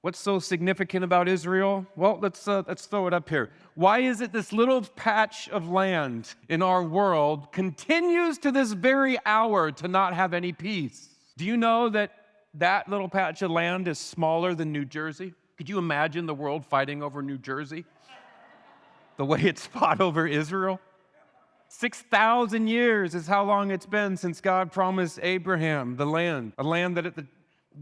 What's so significant about Israel? Well, let's throw it up here. Why is it this little patch of land in our world continues to this very hour to not have any peace? Do you know that that little patch of land is smaller than New Jersey? Could you imagine the world fighting over New Jersey the way it's fought over Israel? 6,000 years is how long it's been since God promised Abraham the land, a land that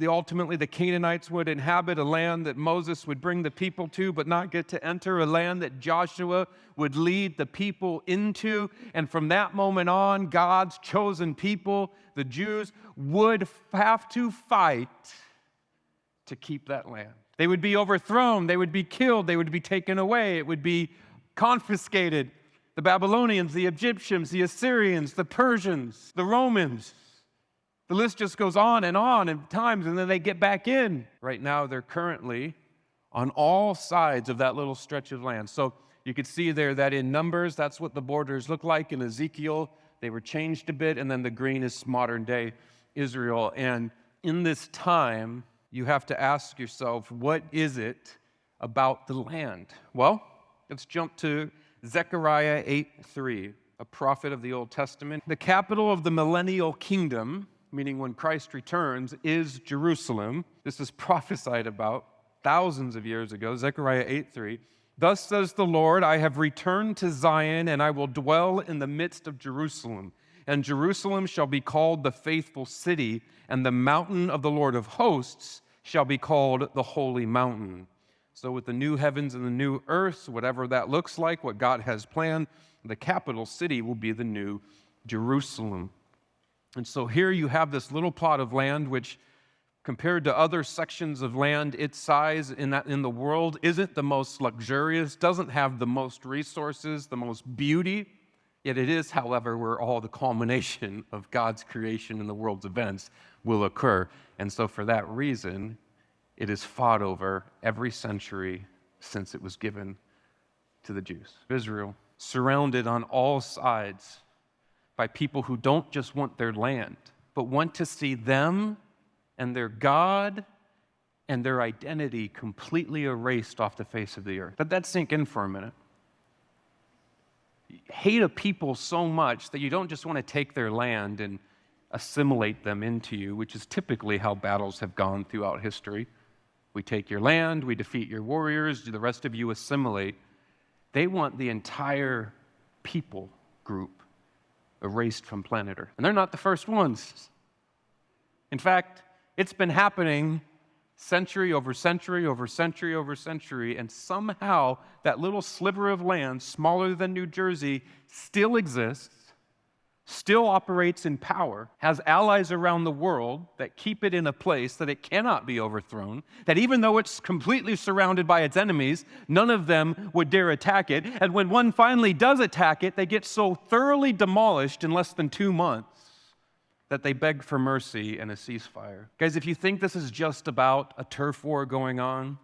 ultimately the Canaanites would inhabit, a land that Moses would bring the people to but not get to enter, a land that Joshua would lead the people into. And from that moment on, God's chosen people, the Jews, would have to fight to keep that land. They would be overthrown, they would be killed, they would be taken away, it would be confiscated. The Babylonians, the Egyptians, the Assyrians, the Persians, the Romans. The list just goes on and times, and then they get back in. Right now, they're currently on all sides of that little stretch of land. So you could see there that in Numbers, that's what the borders look like. In Ezekiel, they were changed a bit, and then the green is modern-day Israel. And in this time, you have to ask yourself, what is it about the land? Well, let's jump to Zechariah 8:3, a prophet of the Old Testament. The capital of the millennial kingdom, meaning when Christ returns, is Jerusalem. This is prophesied about thousands of years ago, Zechariah 8:3. Thus says the Lord, I have returned to Zion, and I will dwell in the midst of Jerusalem. And Jerusalem shall be called the faithful city, and the mountain of the Lord of hosts shall be called the holy mountain. So with the new heavens and the new earth, whatever that looks like, what God has planned, the capital city will be the new Jerusalem. And so here you have this little plot of land which, compared to other sections of land, its size in the world isn't the most luxurious, doesn't have the most resources, the most beauty. Yet it is, however, where all the culmination of God's creation and the world's events will occur. And so for that reason, it is fought over every century since it was given to the Jews. Israel, surrounded on all sides by people who don't just want their land, but want to see them and their God and their identity completely erased off the face of the earth. Let that sink in for a minute. You hate a people so much that you don't just want to take their land and assimilate them into you, which is typically how battles have gone throughout history. We take your land, we defeat your warriors, the rest of you assimilate. They want the entire people group erased from planet Earth. And they're not the first ones. In fact, it's been happening century over century over century over century, and somehow that little sliver of land, smaller than New Jersey, still exists, still operates in power, has allies around the world that keep it in a place that it cannot be overthrown, that even though it's completely surrounded by its enemies, none of them would dare attack it. And when one finally does attack it, they get so thoroughly demolished in less than 2 months that they beg for mercy and a ceasefire. Guys, if you think this is just about a turf war going on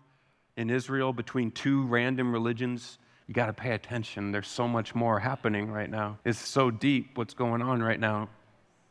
in Israel between two random religions, you got to pay attention. There's so much more happening right now. It's so deep what's going on right now.